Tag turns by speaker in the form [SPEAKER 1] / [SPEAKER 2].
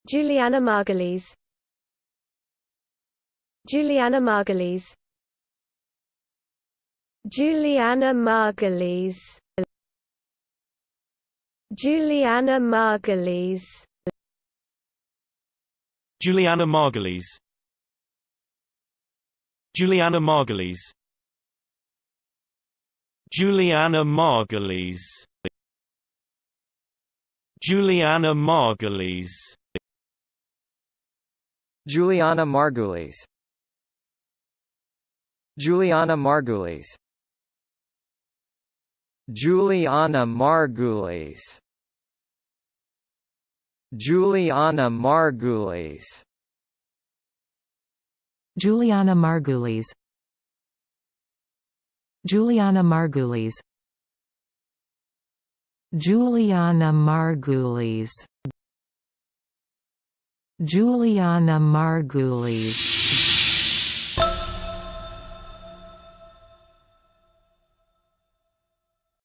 [SPEAKER 1] Julianna Margulies. Julianna Margulies. Julianna Margulies. Julianna Margulies.
[SPEAKER 2] Julianna Margulies. Julianna Margulies. Julianna Margulies. Julianna Margulies.
[SPEAKER 3] Julianna Margulies. Julianna Margulies. Julianna Margulies. Julianna Margulies.
[SPEAKER 4] Julianna Margulies. Julianna Margulies. Julianna Margulies. Julianna Margulies.